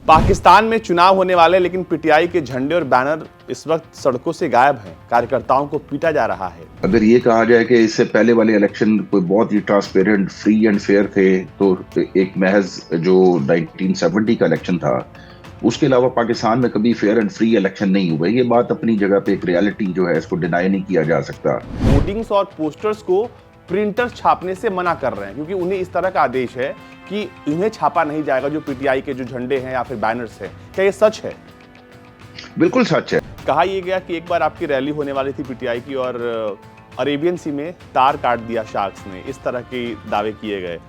पाकिस्तान में चुनाव होने वाले, लेकिन पीटीआई के झंडे और बैनर इस वक्त सड़कों से गायब हैं। कार्यकर्ताओं को पीटा जा रहा है। अगर ये कहा जाए कि इससे पहले वाले इलेक्शन कोई बहुत ही ट्रांसपेरेंट, फ्री एंड फेयर थे, तो एक महज जो 1970 का इलेक्शन था, उसके अलावा पाकिस्तान में कभी फेयर एंड फ्री इलेक्शन नहीं हुआ। ये बात अपनी जगह पे एक रियलिटी जो है, इसको डिनाई नहीं किया जा सकता। होर्डिंग्स और पोस्टर्स को प्रिंटर छापने से मना कर रहे हैं, क्योंकि उन्हें इस तरह का आदेश है कि इन्हें छापा नहीं जाएगा, जो पीटीआई के जो झंडे हैं या फिर बैनर्स हैं। क्या ये सच है? बिल्कुल सच है। कहा यह गया कि एक बार आपकी रैली होने वाली थी पीटीआई की, और अरेबियन सी में तार काट दिया शार्क्स ने, इस तरह के दावे किए गए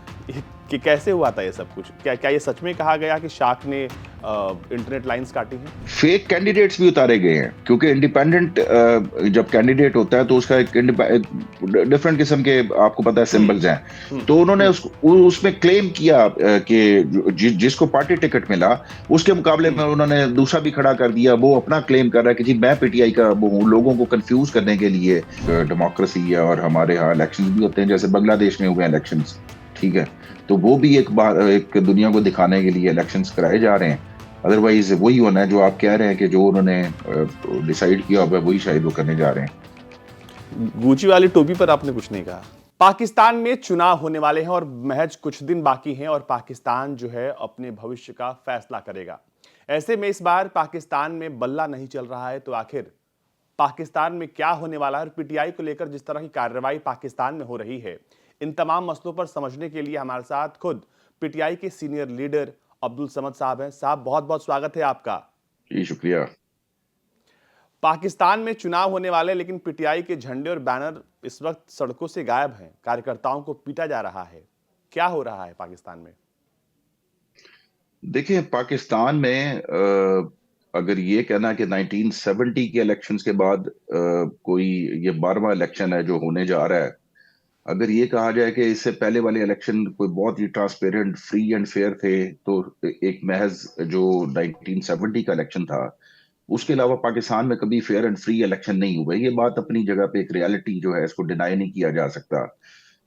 कि कैसे हुआ था ये सब कुछ? क्या ये सच में कहा गया कि शार्क ने इंटरनेट लाइंस काटी हैं? फेक कैंडिडेट्स भी उतारे गए हैं, क्योंकि इंडिपेंडेंट जब कैंडिडेट होता है तो उसका एक डिफरेंट किस्म के, आपको पता है, सिंबल्स हैं। तो उन्होंने उसमें क्लेम किया कि जिसको पार्टी टिकट मिला, उसके मुकाबले में उन्होंने दूसरा भी खड़ा कर दिया। वो अपना क्लेम कर रहा है कि जी मैं पीटीआई का वो हूँ, लोगों को कंफ्यूज करने के लिए। डेमोक्रेसी है और हमारे यहाँ इलेक्शंस भी होते हैं, जैसे बांग्लादेश में हुए इलेक्शंस, ठीक है। तो वो भी एक दुनिया को दिखाने के लिए इलेक्शंस कराए जा रहे हैं। अदरवाइज वही होना है जो आप कह रहे हैं कि जो उन्होंने डिसाइड किया होगा, वही शायद वो करने जा रहे हैं। गुची वाली टोपी पर आपने कुछ नहीं कहा। पाकिस्तान में चुनाव होने वाले हैं और महज कुछ दिन बाकी हैं, और पाकिस्तान जो है अपने भविष्य का फैसला करेगा। ऐसे में इस बार पाकिस्तान में बल्ला नहीं चल रहा है, तो आखिर पाकिस्तान में क्या होने वाला है? और पीटीआई को लेकर जिस तरह की कार्रवाई पाकिस्तान में हो रही है, इन तमाम मसलों पर समझने के लिए हमारे साथ खुद पीटीआई के सीनियर लीडर अब्दुल समद साहब हैं। साहब, बहुत बहुत स्वागत है आपका। जी शुक्रिया। पाकिस्तान में चुनाव होने वाले, लेकिन पीटीआई के झंडे और बैनर इस वक्त सड़कों से गायब हैं। कार्यकर्ताओं को पीटा जा रहा है। क्या हो रहा है पाकिस्तान में? देखिए, पाकिस्तान में अगर ये कहना कि 1970 के इलेक्शंस के बाद कोई ये 12वां इलेक्शन है जो होने जा रहा है, अगर ये कहा जाए कि इससे पहले वाले इलेक्शन कोई बहुत ही ट्रांसपेरेंट, फ्री एंड फेयर थे, तो एक महज जो 1970 का इलेक्शन था, उसके अलावा पाकिस्तान में कभी फेयर एंड फ्री इलेक्शन नहीं हुआ। ये बात अपनी जगह पे एक रियलिटी जो है, इसको डिनाई नहीं किया जा सकता।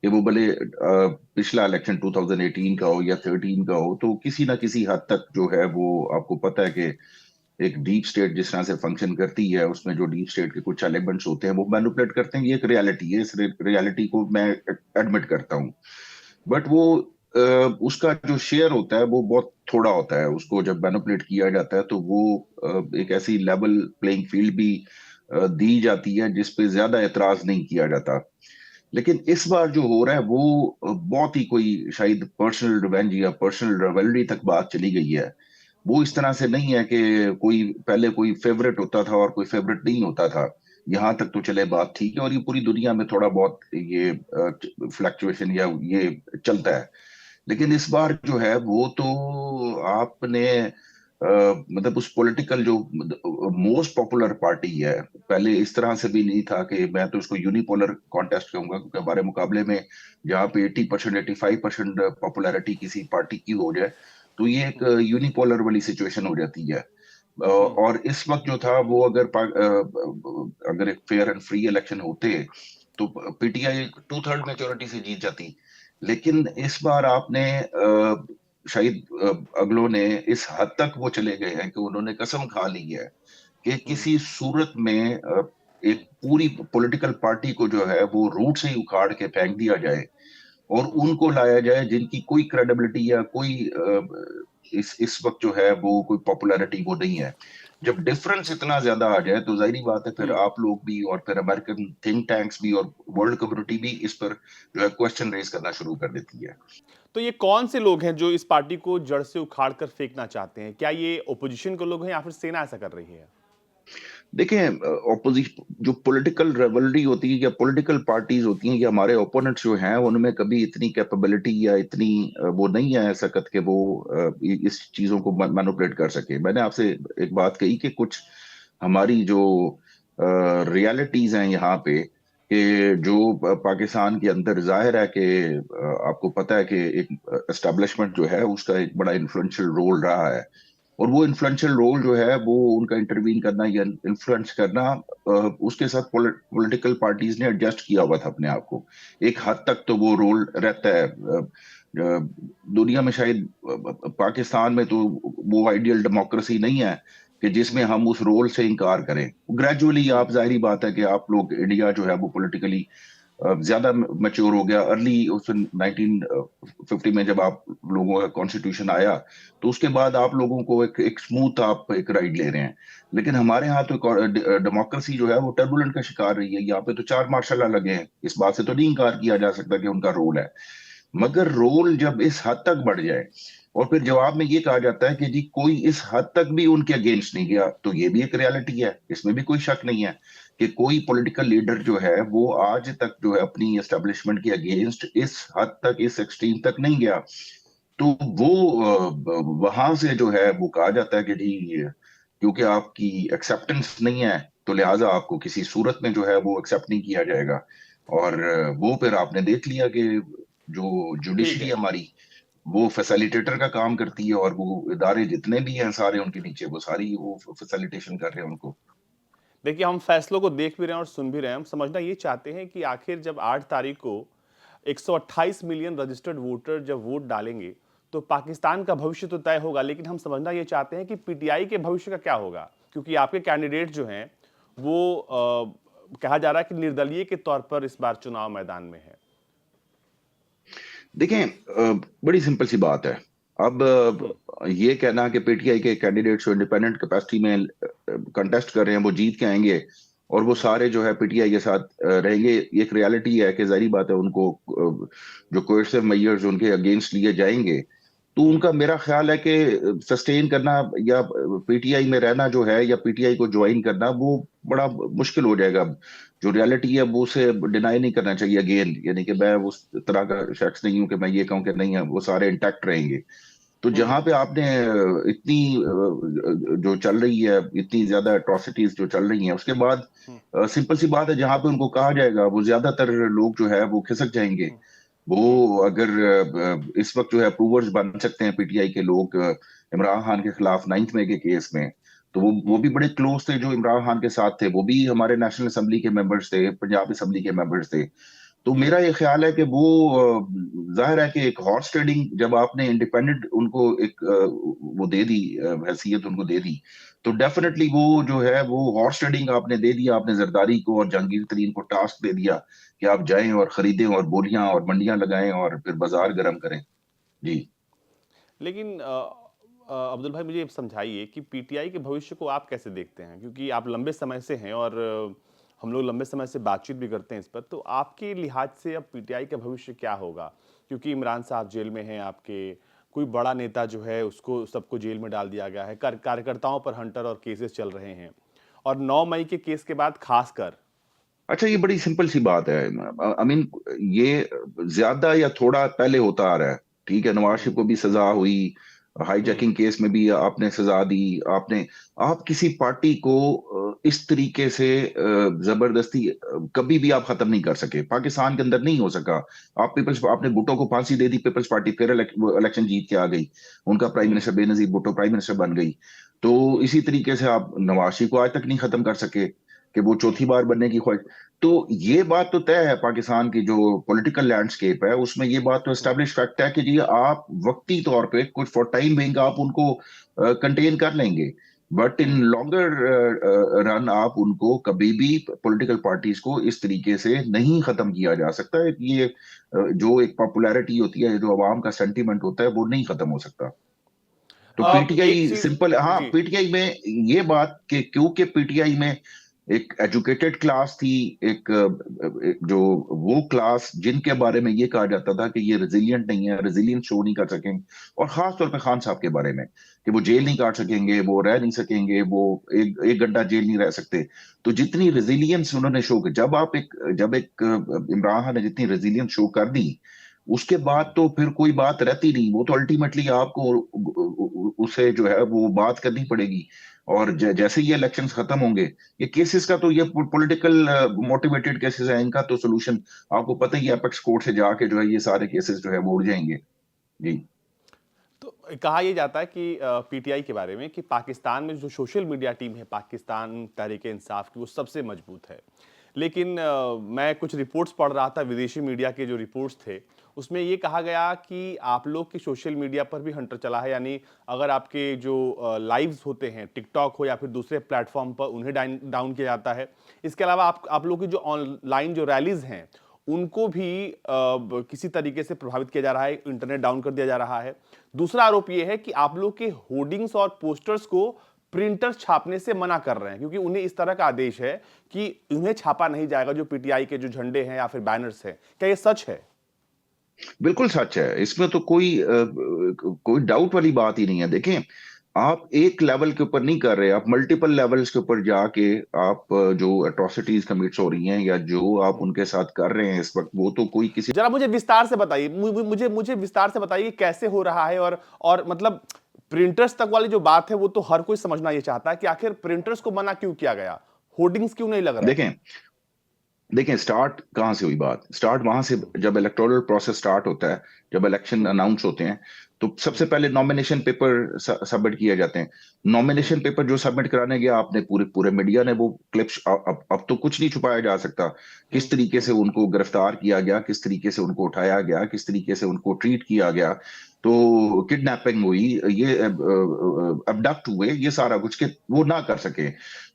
कि वो भले पिछला इलेक्शन 2018 का हो या 13 का हो, तो किसी ना किसी हद तक जो है वो, आपको पता है कि एक डीप स्टेट जिस तरह से फंक्शन करती है, उसमें जो डीप स्टेट के कुछ एलिमेंट्स होते हैं वो मैनिपुलेट करते हैं। ये एक रियलिटी है, इस रियलिटी को मैं एडमिट करता हूँ। बट वो उसका जो शेयर होता है वो बहुत थोड़ा होता है। उसको जब मैनिपुलेट किया जाता है तो वो एक ऐसी लेवल प्लेइंग फील्ड भी दी जाती है जिसपे ज्यादा एतराज नहीं किया जाता। लेकिन इस बार जो हो रहा है वो बहुत ही कोई शायद पर्सनल रिवेंज या पर्सनल रेवलरी तक बात चली गई है। वो इस तरह से नहीं है कि कोई पहले कोई फेवरेट होता था और कोई फेवरेट नहीं होता था। यहाँ तक तो चले बात ठीक है, और ये पूरी दुनिया में थोड़ा बहुत ये फ्लक्चुएशन या ये चलता है। लेकिन इस बार जो है वो तो आपने मतलब उस पॉलिटिकल जो मोस्ट पॉपुलर पार्टी है, पहले इस तरह से भी नहीं था कि मैं तो इसको यूनिपोलर कॉन्टेस्ट कहूंगा, क्योंकि हमारे मुकाबले में जहाँ पे 80% 85% पॉपुलैरिटी किसी पार्टी की हो जाए, तो ये एक यूनिपोलर वाली सिचुएशन हो जाती है। और इस वक्त जो था वो, अगर एक फेयर एंड फ्री इलेक्शन होते तो पीटीआई 2/3 मेजोरिटी से जीत जाती। लेकिन इस बार आपने शायद अगलों ने इस हद तक वो चले गए हैं कि उन्होंने कसम खा ली है कि किसी सूरत में एक पूरी पॉलिटिकल पार्टी को जो है वो रूट से ही उखाड़ के फेंक दिया जाए, और उनको लाया जाए जिनकी कोई क्रेडिबिलिटी या कोई इस वक्त जो है वो कोई पॉपुलैरिटी वो नहीं है। जब डिफरेंस इतना ज्यादा आ जाए तो जाहिर बात है, फिर आप लोग भी और फिर अमेरिकन थिंक टैंक्स भी और वर्ल्ड कम्युनिटी भी इस पर जो है क्वेश्चन रेज करना शुरू कर देती है। तो ये कौन से लोग हैं जो इस पार्टी को जड़ से उखाड़ कर फेंकना चाहते हैं? क्या ये ओपोजिशन के लोग हैं या फिर सेना ऐसा कर रही है? देखें, ऑपोजिशन जो पॉलिटिकल रेवलरी होती है या पॉलिटिकल पार्टीज होती हैं, या हमारे ओपोनेंट्स जो हैं, उनमें कभी इतनी कैपेबिलिटी या इतनी वो नहीं है सकत के वो इस चीजों को मैनिपुलेट कर सके। मैंने आपसे एक बात कही कि कुछ हमारी जो रियलिटीज हैं यहाँ पे, कि जो पाकिस्तान के अंदर जाहिर है कि आपको पता है कि एक एस्टेब्लिशमेंट जो है उसका एक बड़ा इन्फ्लुएंशियल रोल रहा है। और वो इन्फ्लुएंशियल रोल जो है वो उनका इंटरवीन करना या इन्फ्लुएंस करना, उसके साथ पॉलिटिकल पार्टीज ने एडजस्ट किया हुआ था अपने आप को। एक हद तक तो वो रोल रहता है। दुनिया में शायद पाकिस्तान में तो वो आइडियल डेमोक्रेसी नहीं है कि जिसमें हम उस रोल से इनकार करें। ग्रेजुअली आप, जाहिर बात है कि आप लोग, इंडिया जो है वो पॉलिटिकली ज्यादा मैच्योर हो गया। अर्ली उस 1950 में जब आप लोगों का कॉन्स्टिट्यूशन आया, तो उसके बाद आप लोगों को एक स्मूथ आप एक राइड ले रहे हैं। लेकिन हमारे यहाँ तो डेमोक्रेसी जो है वो टर्बुलेंट का शिकार रही है। यहाँ पे तो चार मार्शल लॉ लगे हैं, इस बात से तो नहीं इनकार किया जा सकता कि उनका रोल है। मगर रोल जब इस हद तक बढ़ जाए और फिर जवाब में ये कहा जाता है कि जी कोई इस हद तक भी उनके अगेंस्ट नहीं गया, तो ये भी एक रियलिटी है, इसमें भी कोई शक नहीं है कि कोई पॉलिटिकल लीडर जो है वो आज तक जो है अपनी एस्टेब्लिशमेंट के अगेंस्ट इस हद तक, इस एक्सट्रीम तक नहीं गया। तो वो वहां से जो है वो कहा जाता है कि जी क्योंकि आपकी एक्सेप्टेंस नहीं है, तो लिहाजा आपको किसी सूरत में जो है वो एक्सेप्ट नहीं किया जाएगा। और वो फिर आपने देख लिया कि जो ठीक जुडिशरी है। हमारी, वो फैसिलिटेटर का काम करती है, और वो इदारे जितने भी हैं सारे उनके नीचे, वो सारी वो फैसिलिटेशन कर रहे हैं उनको। देखिए, हम फैसलों को देख भी रहे हैं और सुन भी रहे हैं। हम समझना ये चाहते हैं कि आखिर जब 8 तारीख को 128 मिलियन रजिस्टर्ड वोटर जब वोट डालेंगे, तो पाकिस्तान का भविष्य तो तय होगा, लेकिन हम समझना ये चाहते हैं कि पीटीआई के भविष्य का क्या होगा? क्योंकि आपके कैंडिडेट जो हैं, वो कहा जा रहा है कि निर्दलीय के तौर पर इस बार चुनाव मैदान में है। देखें, बड़ी सिंपल सी बात है। अब हुँ, ये कहना कि पीटीआई के कैंडिडेट्स जो इंडिपेंडेंट कैपेसिटी में कंटेस्ट कर रहे हैं वो जीत के आएंगे और वो सारे जो है पीटीआई के साथ रहेंगे, ये एक रियलिटी है कि जाहिर बात है उनको जो कोएर्सिव मेजर्स उनके अगेंस्ट लिए जाएंगे, तो हुँ। उनका मेरा ख्याल है कि सस्टेन करना या पीटीआई में रहना जो है, या पीटीआई को ज्वाइन करना, वो बड़ा मुश्किल हो जाएगा। जो रियलिटी है वो उसे डिनाई नहीं करना चाहिए अगेन, यानी कि मैं उस तरह का शख्स नहीं हूं कि मैं ये कहूं कि नहीं है, वो सारे इंटैक्ट रहेंगे। तो हुँ, जहां पे आपने इतनी जो चल रही है, इतनी ज्यादा अट्रॉसिटीज जो चल रही हैं, उसके बाद हुँ, सिंपल सी बात है, जहां पे उनको कहा जाएगा वो ज्यादातर लोग जो है वो खिसक जाएंगे। हुँ, हुँ, वो अगर इस वक्त जो है अप्रूवर्स बन सकते हैं पीटीआई के लोग इमरान खान के खिलाफ 9 मई के केस में, तो वो हुँ। भी बड़े क्लोज थे जो इमरान खान के साथ थे, वो भी हमारे नेशनल असेंबली के मेंबर्स थे, पंजाब असेंबली के मेंबर्स थे। तो जी। मेरा ये ख्याल है कि वो जाहिर है कि एक हॉर्स ट्रेडिंग जब आपने इंडिपेंडेंट उनको एक वो दे दी, हैसियत उनको दे दी, तो डेफिनेटली वो जो है वो हॉर्स ट्रेडिंग आपने दे दिया, आपने जरदारी को और जहांगीर तरीन को टास्क दे दिया कि आप जाएं और खरीदें और बोलियां और मंडियां लगाएं और फिर बाजार गर्म करें। जी। लेकिन अब्दुल भाई, मुझे ये समझाइए कि पीटीआई के भविष्य को आप कैसे देखते हैं? क्योंकि आप लंबे समय से हैं और हम लोग लंबे समय से बातचीत भी करते हैं इस पर। तो आपके लिहाज से अब पीटीआई का भविष्य क्या होगा? क्योंकि इमरान साहब जेल में हैं आपके, कोई बड़ा नेता जो है उसको सबको जेल में डाल दिया गया है, कार्यकर्ताओं पर हंटर और केसेस चल रहे हैं और 9 मई के केस के बाद खासकर। अच्छा, ये बड़ी सिंपल सी बात है। आई मीन, ये ज्यादा या थोड़ा पहले होता आ रहा है। ठीक है, नवाज हुँ, शरीफ को भी सजा हुई, हुँ, हाईजैकिंग केस में भी आपने सजा दी। आपने, आप किसी पार्टी को इस तरीके से जबरदस्ती कभी भी आप खत्म नहीं कर सके, पाकिस्तान के अंदर नहीं हो सका। आप पीपल्स, आपने भुट्टो को फांसी दे दी, पीपल्स पार्टी फिर इलेक्शन जीत के आ गई, उनका प्राइम हुँ। Minister Benazir Bhutto prime minister बन गई। तो इसी तरीके से आप नवाज शरीफ को आज तक नहीं खत्म कर सके कि वो चौथी बार बनने की ख्वाहिश। तो ये बात तो तय है, पाकिस्तान की जो पॉलिटिकल लैंडस्केप है उसमें ये बात तो हुँ। एस्टेब्लिश फैक्ट है कि जी आप वक्ती तौर पे कुछ फॉर टाइम बिंग आप उनको कंटेन कर लेंगे, but in hmm. Longer run आप उनको कभी भी, पॉलिटिकल पार्टीज को इस तरीके से नहीं खत्म किया जा सकता है। ये जो एक पॉपुलैरिटी होती है, जो अवाम का सेंटीमेंट होता है, वो नहीं खत्म हो सकता। तो अब एक पीटीआई चीज़। सिंपल, हाँ, जी। पीटीआई में ये बात कि क्योंकि पीटीआई में एक एजुकेटेड क्लास थी, एक जो वो क्लास जिनके बारे में ये कहा जाता था कि ये रेजिलियंट नहीं है, रेजिलियंस शो नहीं कर सकेंगे, और खास तौर पे खान साहब के बारे में कि वो जेल हुँ, नहीं काट सकेंगे, वो रह नहीं सकेंगे, वो एक घंटा जेल नहीं रह सकते। तो जितनी रेजिलियंस उन्होंने शो की, जब एक इमरान खान ने जितनी रेजिलियंस शो कर दी, उसके बाद हुँ। तो फिर कोई बात रहती नहीं। वो तो अल्टीमेटली आपको उसे जो है वो बात करनी पड़ेगी। और जैसे ही इलेक्शंस खत्म होंगे, ये केसेस का तो, ये पॉलिटिकल मोटिवेटेड केसेस है, इनका तो सोल्यूशन आपको पता ही है, एपेक्स कोर्ट से जाके जो है ये सारे केसेस जो है वो उड़ जाएंगे। जी। तो कहा यह जाता है कि पीटीआई के बारे में कि पाकिस्तान में जो सोशल मीडिया टीम है पाकिस्तान तहरीक इंसाफ की, वो सबसे मजबूत है। लेकिन मैं कुछ रिपोर्ट्स पढ़ रहा था, विदेशी मीडिया के जो रिपोर्ट्स थे, उसमें ये कहा गया कि आप लोग की सोशल मीडिया पर भी हंटर चला है, यानी अगर आपके जो लाइव्स होते हैं, टिकटॉक हो या फिर दूसरे प्लेटफॉर्म पर, उन्हें डाउन किया जाता है। इसके अलावा आप लोग की जो ऑनलाइन जो रैलीज हैं, उनको भी किसी तरीके से प्रभावित किया जा रहा है, इंटरनेट डाउन कर दिया जा रहा है। दूसरा आरोप यह है कि आप लोग के होर्डिंग्स और पोस्टर्स को प्रिंटर्स छापने से मना कर रहे हैं, क्योंकि उन्हें इस तरह का आदेश है कि उन्हें छापा नहीं जाएगा, जो पीटीआई के जो झंडे हैं या फिर बैनर्स हैं। क्या ये सच है? बिल्कुल सच है। इसमें तो कोई डाउट वाली बात ही नहीं है। देखें, आप एक लेवल के ऊपर नहीं कर रहे, आप मल्टीपल लेवल्स के ऊपर जाके आप जो एट्रोसिटीज कमिट्स हो रही हैं या जो आप उनके साथ कर रहे हैं इस वक्त, वो तो कोई किसी जरा मुझे विस्तार से बताइए, मुझे विस्तार से बताइए कैसे हो रहा है, और मतलब प्रिंटर्स तक वाली जो बात है वो तो हर कोई समझना ये चाहता है कि आखिर प्रिंटर्स को मना क्यों किया गया, होर्डिंग्स क्यों नहीं लग रहे हैं? देखें देखें स्टार्ट कहां से हुई बात। स्टार्ट वहां से, जब इलेक्टोरल प्रोसेस स्टार्ट होता है, जब इलेक्शन अनाउंस होते हैं, तो सबसे पहले नॉमिनेशन पेपर सबमिट किए जाते हैं। नॉमिनेशन पेपर जो सबमिट कराने गया, आपने पूरे पूरे मीडिया ने वो क्लिप्स, अब तो कुछ नहीं छुपाया जा सकता, किस तरीके से उनको गिरफ्तार किया गया, किस तरीके से उनको उठाया गया, किस तरीके से उनको ट्रीट किया गया। तो किडनैपिंग हुई, ये अबडक्ट हुए, ये सारा कुछ के वो ना कर सके।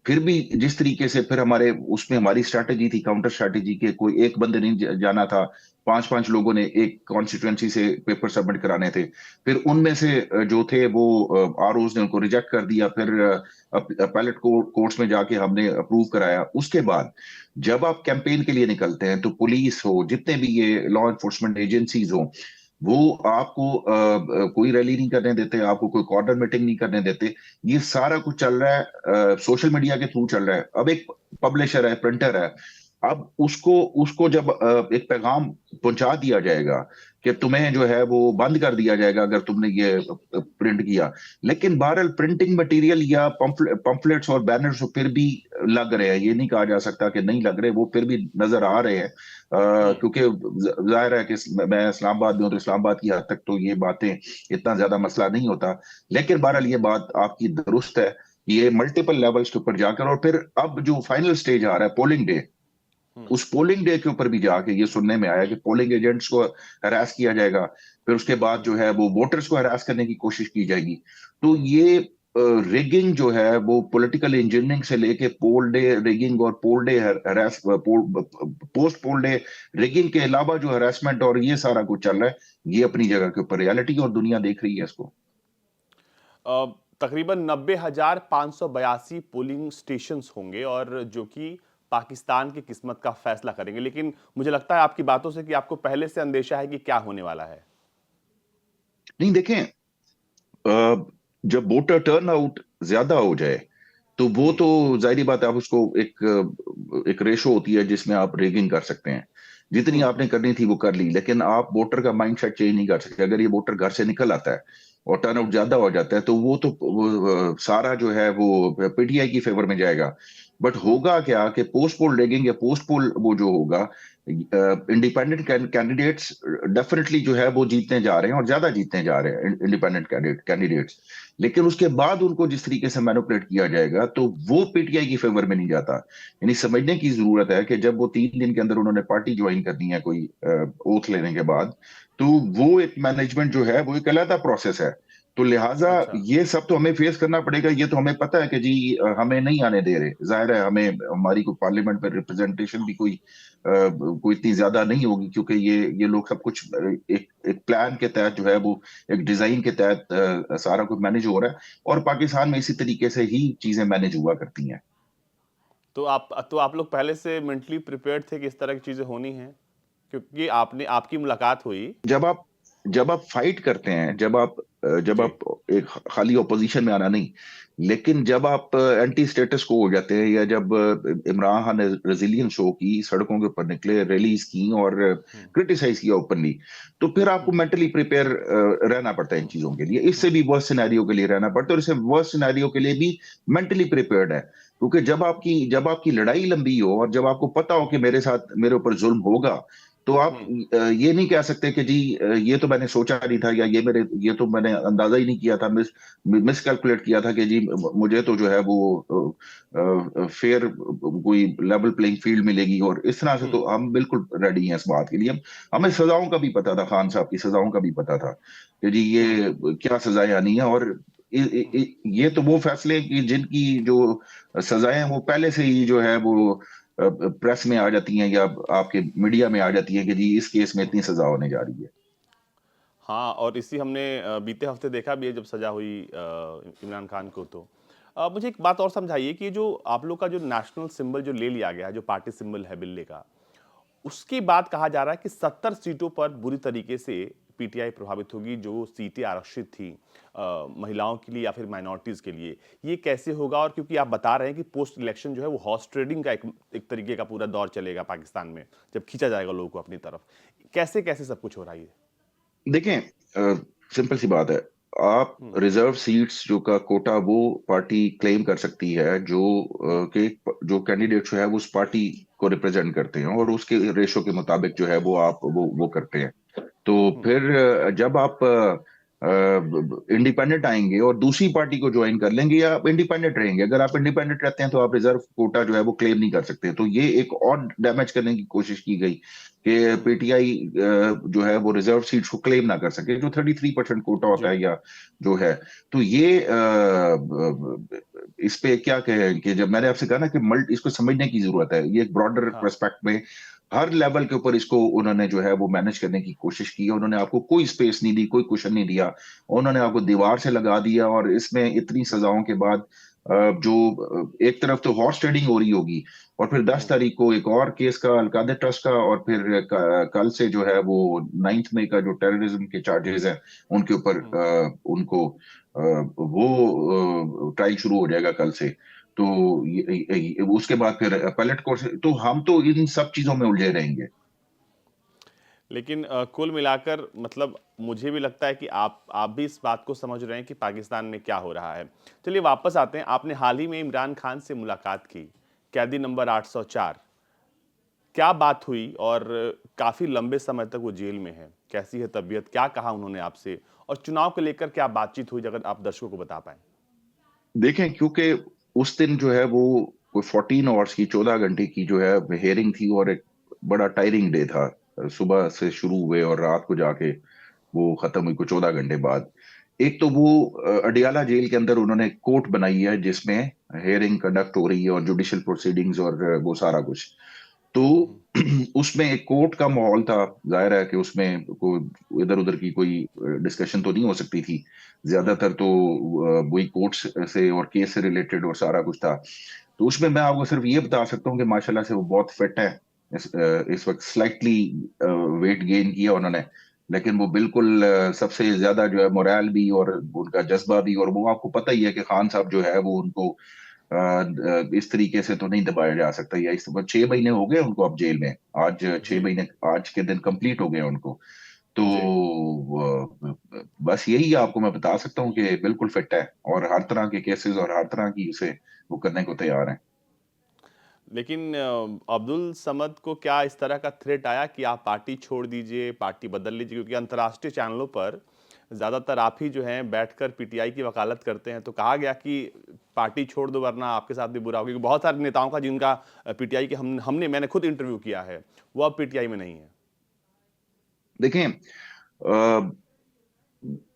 फिर भी जिस तरीके से फिर हमारे उसमें हमारी स्ट्रैटेजी थी, काउंटर स्ट्रैटेजी के, कोई एक बंदे नहीं जाना था, पांच पांच लोगों ने एक कॉन्स्टिट्यूएंसी से पेपर सबमिट कराने थे। फिर उनमें से जो थे वो आरओज ने उनको रिजेक्ट कर दिया। फिर अपैलेट कोर्ट्स में जाके हमने अप्रूव कराया। उसके बाद जब आप कैंपेन के लिए निकलते हैं, तो पुलिस हो, जितने भी ये लॉ एनफोर्समेंट एजेंसीज हो, वो आपको कोई रैली नहीं करने देते, आपको कोई कॉर्नर मीटिंग नहीं करने देते। ये सारा कुछ चल रहा है सोशल मीडिया के थ्रू चल रहा है। अब एक पब्लिशर है, प्रिंटर है, अब उसको उसको जब एक पैगाम पहुंचा दिया जाएगा कि तुम्हें जो है वो बंद कर दिया जाएगा अगर तुमने ये प्रिंट किया। लेकिन बहरहाल प्रिंटिंग मटेरियल या पंफलेट्स और बैनर्स फिर भी लग रहे हैं, ये नहीं कहा जा सकता कि नहीं लग रहे, वो फिर भी नजर आ रहे हैं। क्योंकि जाहिर है कि मैं इस्लामाबाद में हूं, तो इस्लामाबाद की हद तक तो ये बातें इतना ज्यादा मसला नहीं होता। लेकिन बहरहाल ये बात आपकी दुरुस्त है, ये मल्टीपल लेवल्स के ऊपर जाकर, और फिर अब जो फाइनल स्टेज आ रहा है पोलिंग डे, उस पोलिंग डे के ऊपर भी जाके ये सुनने में आया कि पोलिंग एजेंट्स को हरास किया जाएगा। फिर उसके बाद जो है वो वोटर्स को हरास करने की कोशिश की जाएगी। तो ये रिगिंग जो है वो पॉलिटिकल इंजीनियरिंग से लेके पोल डे रिगिंग और poll day harass post poll day rigging के अलावा जो हरासमेंट और ये सारा कुछ चल रहा है, ये अपनी जगह के ऊपर रियलिटी और दुनिया देख रही है इसको। तकरीबन 90,582 पोलिंग स्टेशंस होंगे, और जो कि पाकिस्तान की किस्मत का फैसला करेंगे। लेकिन मुझे लगता है आपकी बातों से कि आपको पहले से अंदेशा है कि क्या होने वाला है। नहीं, देखें, जब वोटर टर्नआउट ज्यादा हो जाए, तो वो तो जाहिर बात है, आप उसको एक रेशो होती है जिसमें आप रेगिंग कर सकते हैं। जितनी आपने करनी थी वो कर ली, लेकिन आप वोटर का माइंडसेट चेंज नहीं कर सकते। अगर ये वोटर घर से निकल आता है और टर्नआउट ज्यादा हो जाता है, तो वो सारा जो है वो पीटीआई की फेवर में जाएगा। बट होगा क्या कि पोस्ट पोल रेगिंग या पोस्ट पोल वो जो होगा, इंडिपेंडेंट कैंडिडेट्स डेफिनेटली जो है वो जीतने जा रहे हैं और ज्यादा जीतने जा रहे हैं इंडिपेंडेंट कैंडिडेट्स। लेकिन उसके बाद उनको जिस तरीके से मैनिपुलेट किया जाएगा, तो वो पीटीआई की फेवर में नहीं जाता। यानी समझने की जरूरत है कि जब वो 3 दिन के अंदर उन्होंने पार्टी ज्वाइन करनी है कोई ओथ लेने के बाद, तो वो एक मैनेजमेंट जो है वो एक अलग प्रोसेस है। तो लिहाजा अच्छा। ये सब तो हमें फेस करना पड़ेगा। ये तो हमें पता है कि जी हमें नहीं आने दे रहे। जाहिर है हमें हमारी कोई पार्लियामेंट में रिप्रेजेंटेशन भी कोई इतनी ज्यादा नहीं होगी, क्योंकि ये लोग सब कुछ एक प्लान के तहत जो है वो एक डिजाइन के तहत सारा कुछ मैनेज हो रहा है। और पाकिस्तान में इसी तरीके से ही चीजें मैनेज हुआ करती हैं। तो आप लोग पहले से मेंटली प्रिपेयर्ड थे कि इस तरह की चीजें होनी हैं, क्योंकि आपकी मुलाकात हुई। जब आप फाइट करते हैं, जब जी। आप एक खाली ऑपोजिशन में आना नहीं, लेकिन जब आप एंटी स्टेटस को हो जाते हैं, या जब इमरान खान ने रेजिलियंस शो की, सड़कों के ऊपर निकले, रैलीज की और क्रिटिसाइज किया ओपनली, तो फिर आपको मेंटली प्रिपेयर रहना पड़ता है इन चीजों के लिए। इससे भी वर्स्ट सिनेरियो के लिए रहना पड़ता है, और इससे वर्स्ट सिनेरियो के लिए भी मेंटली प्रिपेयर्ड है। क्योंकि जब आपकी लड़ाई लंबी हो और जब आपको पता हो कि मेरे ऊपर जुल्म होगा, तो आप हम्म। ये नहीं कह सकते कि जी ये तो मैंने सोचा नहीं था, या ये तो मैंने अंदाजा ही नहीं किया था, मिस कैलकुलेट किया था कि जी मुझे तो जो है वो फेयर कोई लेवल प्लेइंग फील्ड मिलेगी, और इस तरह से हम्म। तो हम बिल्कुल रेडी हैं इस बात के लिए। हमें सजाओं का भी पता था, खान साहब की सजाओं का भी पता था कि जी हम्म। ये क्या सजाएं आनी है, और ये तो वो फैसले कि जिनकी जो सजाएं हैं वो पहले से ही जो है वो प्रेस में आ जाती हैं या आपके मीडिया में आ जाती है कि जी इस केस में इतनी सजा होने जा रही है। हाँ, और इसी हमने बीते हफ्ते देखा भी है जब सजा हुई इमरान खान को। तो मुझे एक बात और समझाइए कि जो आप लोग का जो नेशनल सिंबल जो ले लिया गया है, जो पार्टी सिंबल है बिल्ले का, उसके बाद कहा जा रहा है कि 70 सीटों पर बुरी तरीके से पीटीआई प्रभावित होगी, जो सीटें आरक्षित थी महिलाओं के लिए या फिर माइनॉरिटीज के लिए। ये कैसे होगा? और क्योंकि आप बता रहे हैं कि पोस्ट इलेक्शन जो है वो हॉर्स ट्रेडिंग का एक तरीके का पूरा दौर चलेगा पाकिस्तान में, जब खींचा जाएगा लोगों को अपनी तरफ। कैसे कैसे सब कुछ हो रहा है ये? देखें, सिंपल सी बात है। आप हम्म। रिजर्व सीट्स जो का कोटा वो पार्टी क्लेम कर सकती है जो हम्म। कि जो कैंडिडेट जो है वो उस पार्टी को रिप्रेजेंट करते हैं, और उसके रेशो के मुताबिक जो है वो आप वो करते हैं। तो हम्म। फिर जब आप इंडिपेंडेंट आएंगे और दूसरी पार्टी को ज्वाइन कर लेंगे, या आप इंडिपेंडेंट रहेंगे, अगर आप इंडिपेंडेंट रहते हैं तो आप रिजर्व कोटा जो है वो क्लेम नहीं कर सकते। तो ये एक और डैमेज करने की कोशिश की गई कि हम्म। पीटीआई जो है वो रिजर्व सीट्स को क्लेम ना कर सके, जो 33% कोटा होता जी। है या जो है। तो ये इस पे क्या कहें कि जब मैंने आपसे कहा ना कि मल्ट इसको समझने की जरूरत है, ये एक ब्रॉडर हाँ। पर्सपेक्ट में हर लेवल के ऊपर इसको उन्होंने जो है वो मैनेज करने की कोशिश की है। उन्होंने आपको कोई स्पेस नहीं दी, कोई कुशन नहीं दिया, उन्होंने आपको दीवार से लगा दिया। और इसमें इतनी सजाओं के बाद जो एक तरफ तो हॉर्स ट्रेडिंग हो रही होगी, और फिर 10 तारीख को एक और केस का अलकायदा ट्रस्ट का, और फिर कल से जो है वो 9 मई का जो टेररिज्म के चार्जेस हैं उनके ऊपर हम्म। उनको वो ट्रायल शुरू हो जाएगा कल से। तो उसके बाद फिर अपीलेट कोर्ट, तो हम तो इन सब चीजों में उलझे रहेंगे। लेकिन कुल मिलाकर मतलब मुझे भी लगता है कि आप भी इस बात को समझ रहे हैं कि पाकिस्तान में क्या हो रहा है। चलिए वापस आते हैं। आपने हाल ही में इमरान खान से मुलाकात की, कैदी नंबर 804। क्या बात हुई? और काफी लंबे समय तक वो जेल में है, कैसी है तबीयत, क्या कहा उन्होंने आपसे, और चुनाव को लेकर क्या बातचीत हुई, अगर आप दर्शकों को बता पाए। देखें, क्योंकि उस दिन जो है वो कोई 14 आवर्स की, 14 घंटे की जो है हेयरिंग थी, और एक बड़ा टायरिंग डे था। सुबह से शुरू हुए और रात को जाके वो खत्म हुई, को 14 घंटे बाद। एक तो वो अडियाला जेल के अंदर उन्होंने कोर्ट बनाई है जिसमें हेयरिंग कंडक्ट हो रही है और जुडिशियल प्रोसीडिंग्स और वो सारा कुछ। तो उसमें एक कोर्ट का माहौल था। जाहिर है कि उसमें कोई इधर उधर की कोई डिस्कशन तो नहीं हो सकती थी। हम्म। ज्यादातर तो वही कोर्ट्स से और केस से रिलेटेड और सारा कुछ था। तो उसमें मैं आपको सिर्फ ये बता सकता हूँ कि माशाल्लाह से वो बहुत फिट है। इस वक्त स्लाइटली वेट गेन किया उन्होंने, लेकिन वो बिल्कुल सबसे ज्यादा जो है मोरल भी और उनका जज्बा भी, और वो आपको पता ही है कि खान साहब जो है वो उनको इस तरीके से तो नहीं दबाया जा सकता। या इस 6 महीने हो गए उनको अब जेल में। आज छह जी। महीने आज के दिन कंप्लीट हो गए उनको। तो जी। बस यही आपको मैं बता सकता हूँ कि बिल्कुल फिट है, और हर तरह के केसेस और हर तरह की उसे वो करने को तैयार है। लेकिन अब्दुल समद को क्या इस तरह का थ्रेट आया कि आप पार्टी छोड़ दीजिए, पार्टी बदल लीजिए? क्योंकि अंतर्राष्ट्रीय चैनलों पर ज़्यादातर आप ही जो हैं बैठकर पीटीआई की वकालत करते हैं। तो कहा गया कि पार्टी छोड़ दो वरना आपके साथ भी बुरा होगा, क्योंकि बहुत सारे नेताओं का जिनका पीटीआई के मैंने खुद इंटरव्यू किया है, वो अब पीटीआई में नहीं है। देखें,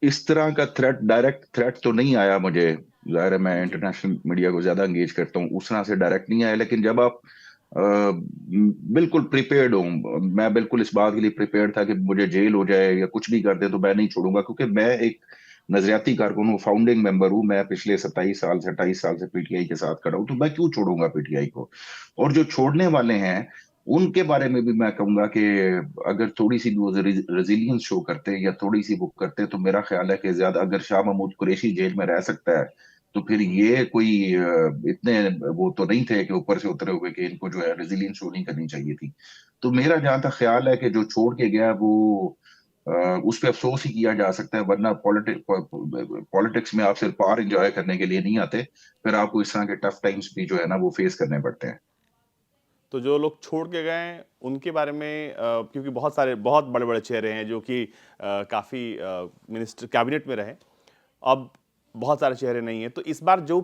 इस तरह का थ्रेट, डायरेक्ट थ्रेट तो नहीं आया मुझे। जाहिर है मैं जी। इंटरनेशनल मीडिया को ज्यादा एंगेज करता हूँ, उस तरह से डायरेक्ट नहीं आया। लेकिन जब आप बिल्कुल प्रिपेयर्ड हो, मैं बिल्कुल इस बात के लिए प्रिपेयर्ड था कि मुझे जेल हो जाए या कुछ भी कर दे तो मैं नहीं छोड़ूंगा, क्योंकि मैं एक नजरियाती कारकुन हूँ, फाउंडिंग मेंबर हूँ। मैं पिछले 27 साल से 28 साल से पीटीआई के साथ खड़ा हूँ, तो मैं क्यों छोड़ूंगा पीटीआई को। और जो छोड़ने वाले हैं उनके बारे में भी मैं कहूंगा कि अगर थोड़ी सी भी वो रेजिलियंस शो करते या थोड़ी सी वो करते, तो मेरा ख्याल है कि ज्यादा, अगर शाह महमूद कुरैशी जेल में रह सकता है तो फिर हम्म। ये कोई इतने वो तो नहीं थे कि ऊपर से उतरे हुए कि इनको जो है रेजिलियंस शो नहीं करनी चाहिए थी। तो मेरा जहां तक ख्याल है कि जो छोड़ के गया वो अ, उस पर अफसोस ही किया जा सकता है। वरना पॉलिटिक्स में आप सिर्फ पावर एंजॉय करने के लिए नहीं आते, फिर आपको इस तरह के टफ टाइम्स भी जो है ना वो फेस करने पड़ते हैं। तो जो लोग छोड़ के गए हैं, उनके बारे में क्योंकि बहुत बड़े-बड़े चेहरे हैं जो कि काफ़ी मिनिस्टर कैबिनेट में रहे। अब बहुत सारे चेहरे नहीं हैं, तो इस बार जो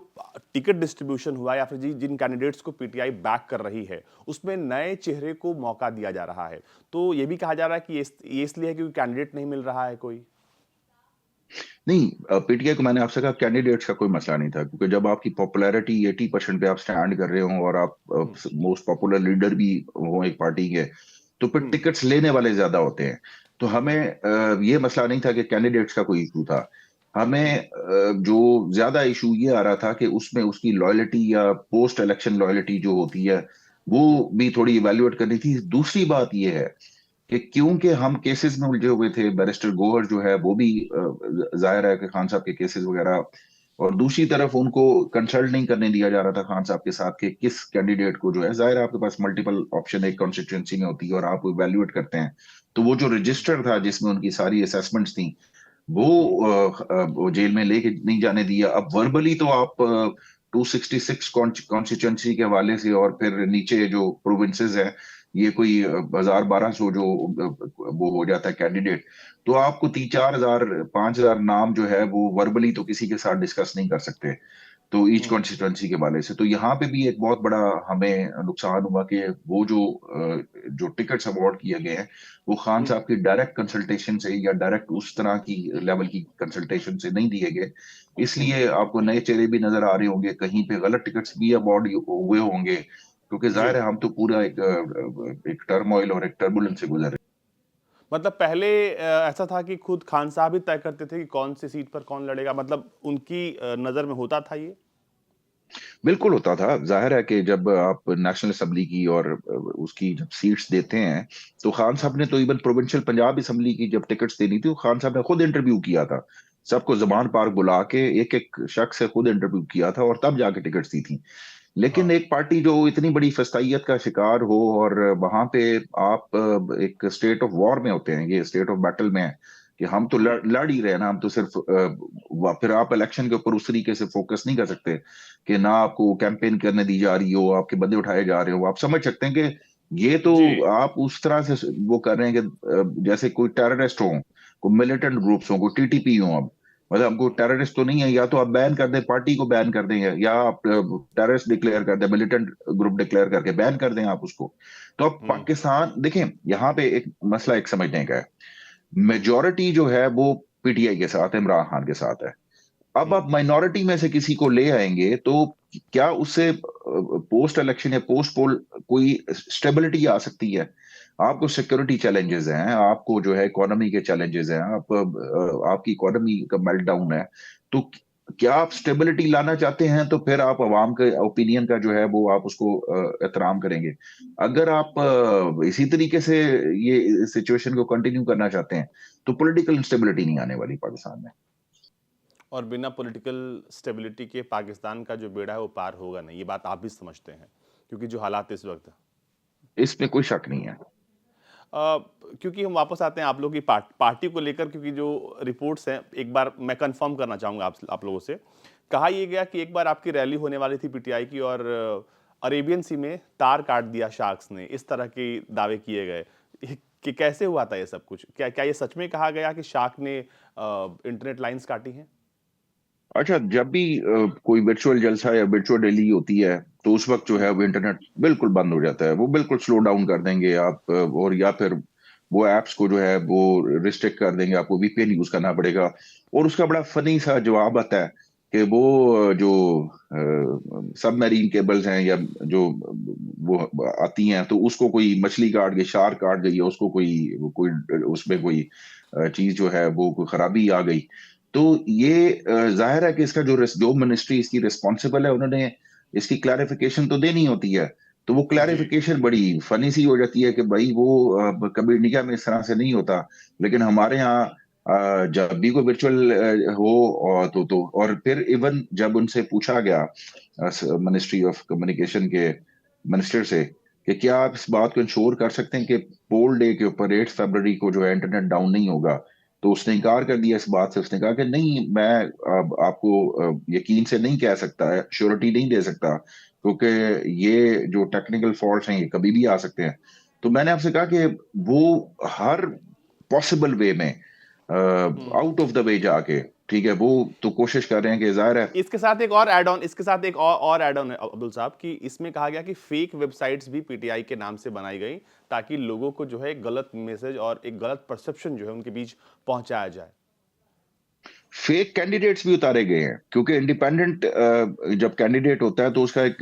टिकट डिस्ट्रीब्यूशन हुआ या फिर जिन कैंडिडेट्स को पीटीआई बैक कर रही है, उसमें नए चेहरे को मौका दिया जा रहा है। तो ये भी कहा जा रहा है कि ये इसलिए है क्योंकि कैंडिडेट नहीं मिल रहा है कोई? नहीं, पीटीआई को मैंने आपसे कहा कैंडिडेट्स का कोई मसला नहीं था, क्योंकि जब आपकी पॉपुलैरिटी 80% पे आप स्टैंड कर रहे हो और आप हुँ, मोस्ट पॉपुलर लीडर भी हो एक पार्टी के, तो फिर हुँ, टिकट्स लेने वाले ज्यादा होते हैं। तो हमें ये मसला नहीं था कि कैंडिडेट्स का कोई इशू था। हमें जो ज्यादा इशू ये आ रहा था कि उसमें उसकी लॉयल्टी या पोस्ट इलेक्शन लॉयल्टी जो होती है, वो भी थोड़ी इवेल्युएट करनी थी। दूसरी बात ये है कि क्योंकि हम केसेस में उलझे हुए थे, बैरिस्टर गोहर जो है वो भी जाहिर है कि खान साहब के केसेस वगैरह, और दूसरी तरफ उनको कंसल्ट नहीं करने दिया जा रहा था खान साहब के साथ कि किस कैंडिडेट को जो है, जाहिर है आपके पास मल्टीपल ऑप्शन एक कॉन्स्टिट्यूंसी में होती है और आप इवेल्युएट करते हैं। तो वो जो रजिस्टर था जिसमें उनकी सारी असेसमेंट्स थी, वो हुँ, वो जेल में लेके नहीं जाने दिया। अब वर्बली तो आप 266 कॉन्स्टिट्यूंसी के हवाले से और फिर नीचे जो प्रोविंसेस है, ये कोई 1000-1200 जो वो हो जाता है कैंडिडेट, तो आपको 3-4 हजार 5 हजार नाम जो है वो वर्बली तो किसी के साथ डिस्कस नहीं कर सकते, तो ईच हुँ, कॉन्स्टिट्यूंसी के वाले से। तो यहाँ पे भी एक बहुत बड़ा हमें नुकसान हुआ कि वो जो टिकट्स अवार्ड किए गए हैं, वो खान हुँ। साहब की डायरेक्ट कंसल्टेशन से या डायरेक्ट उस तरह की लेवल की कंसल्टेशन से नहीं दिए गए। हुँ, इसलिए आपको नए चेहरे भी नजर आ रहे होंगे, कहीं पे गलत टिकट्स भी अवार्ड हुए होंगे, क्योंकि जी। जाहिर है हम तो पूरा एक टर्मोइल और एक टर्बुलेंस से गुजर रहे हैं। मतलब पहले ऐसा था कि खुद खान साहब ही तय करते थे कि कौन सी सीट पर कौन लड़ेगा, मतलब उनकी नज़र में होता था ये? बिल्कुल होता था। जाहिर है कि जब आप नेशनल असेंबली की और उसकी जब सीट्स देते हैं, तो खान हाँ। साहब ने तो इवन प्रोविंशियल पंजाब असेंबली की जब टिकट्स देनी थी, तो खान साहब ने खुद इंटरव्यू किया था। सबको ज़बान पार्क बुला के एक एक शख्स से खुद इंटरव्यू किया था और तब जाके टिकट्स दी थी। लेकिन हाँ। एक पार्टी जो इतनी बड़ी फस्तायत का शिकार हो और वहां पे आप एक स्टेट ऑफ वॉर में होते हैं, ये स्टेट ऑफ बैटल में है कि हम तो हुँ, लड़ ही रहे हैं ना, हम तो सिर्फ फिर आप इलेक्शन के ऊपर उस तरीके से फोकस नहीं कर सकते कि ना आपको कैंपेन करने दी जा रही हो, आपके बंदे उठाए जा रहे हो। आप समझ सकते हैं कि ये तो जी। आप उस तरह से वो कर रहे हैं कि जैसे कोई टेररिस्ट हो, कोई मिलिटेंट ग्रुप्स हो, कोई टीटीपी हो। अब मतलब हमको टेररिस्ट तो नहीं है, या तो आप बैन कर दें, पार्टी को बैन कर दें, या आप टेररिस्ट डिक्लेयर कर दें, मिलिटेंट ग्रुप डिक्लेयर करके बैन कर दें आप उसको। तो अब हुँ, पाकिस्तान देखें, यहाँ पे एक मसला एक समझने का है। मेजोरिटी जो है वो पीटीआई के साथ है, इमरान खान के साथ है। अब हुँ, आप माइनॉरिटी में से किसी को ले आएंगे तो क्या उससे पोस्ट इलेक्शन या पोस्ट पोल कोई स्टेबिलिटी आ सकती है? आपको सिक्योरिटी चैलेंजेस हैं, आपको जो है इकोनॉमी के चैलेंजेस हैं, आपकी इकोनॉमी का मेल्टडाउन है। तो क्या आप स्टेबिलिटी लाना चाहते हैं, तो फिर आप अवाम के ओपिनियन का जो है वो आप उसको एहतराम करेंगे। अगर आप इसी तरीके से ये सिचुएशन को कंटिन्यू करना चाहते हैं, तो पॉलिटिकल इंस्टेबिलिटी नहीं आने वाली पाकिस्तान में। और बिना पॉलिटिकल स्टेबिलिटी के पाकिस्तान का जो बेड़ा है वो पार होगा नहीं, ये बात आप भी समझते हैं, क्योंकि जो हालात इस वक़्त इसमें कोई शक नहीं है। क्योंकि हम वापस आते हैं आप लोगों की पार्टी को लेकर, क्योंकि जो रिपोर्ट्स हैं, एक बार मैं कंफर्म करना चाहूँगा आप लोगों से। कहा ये गया कि एक बार आपकी रैली होने वाली थी पीटीआई की और अरेबियन सी में तार काट दिया शार्क्स ने, इस तरह के दावे किए गए। कि कैसे हुआ था ये सब कुछ? क्या क्या ये सच में कहा गया कि शार्क ने इंटरनेट लाइन्स काटी हैं? अच्छा, जब भी कोई वर्चुअल जलसा या वर्चुअल रैली होती है, तो उस वक्त जो हुँ, है वो इंटरनेट बिल्कुल बंद हो जाता है, वो बिल्कुल स्लो डाउन कर देंगे आप, और या फिर वो एप्स को जो है वो रिस्ट्रिक्ट कर देंगे, आपको वीपीएन यूज करना पड़ेगा। और उसका बड़ा फनी सा जवाब आता है कि वो जो सबमरीन केबल्स हैं या जो वो आती हैं, तो उसको कोई मछली काट गई, शार्क काट गई, या उसको कोई उसमें कोई चीज जो है वो कोई खराबी आ गई। तो ये जाहिर है कि इसका जो मिनिस्ट्री इसकी रिस्पॉन्सिबल है, उन्होंने इसकी क्लैरिफिकेशन तो देनी होती है। तो वो जी। क्लैरिफिकेशन बड़ी फनी सी हो जाती है कि भाई वो कभी इंडिया में इस तरह से नहीं होता, लेकिन हमारे यहाँ जब भी कोई वर्चुअल हो, और तो और फिर इवन जब उनसे पूछा गया मिनिस्ट्री ऑफ कम्युनिकेशन के मिनिस्टर से कि क्या आप इस बात को इंश्योर कर सकते हैं कि पोल डे के ऊपर 8 फरवरी को जो है इंटरनेट डाउन नहीं होगा, तो उसने इनकार कर दिया इस बात से। उसने कहा कि नहीं, मैं अब आपको यकीन से नहीं कह सकता है, श्योरिटी नहीं दे सकता, क्योंकि ये जो टेक्निकल फॉल्ट्स हैं ये कभी भी आ सकते हैं। तो मैंने आपसे कहा कि वो हर पॉसिबल वे में हम्म। आउट ऑफ द वे जाके, ठीक है, वो तो कोशिश कर रहे हैं कि जाहिर है। इसके साथ एक और ऐड ऑन, इसके साथ एक और ऐड ऑन है अब्दुल साहब, कि इसमें कहा गया कि फेक वेबसाइट्स भी पीटीआई के नाम से बनाई गई ताकि लोगों को जो है एक गलत मैसेज और एक गलत परसेप्शन जो है उनके बीच पहुंचाया जाए। फेक कैंडिडेट्स भी उतारे गए हैं, क्योंकि इंडिपेंडेंट जब कैंडिडेट होता है तो उसका एक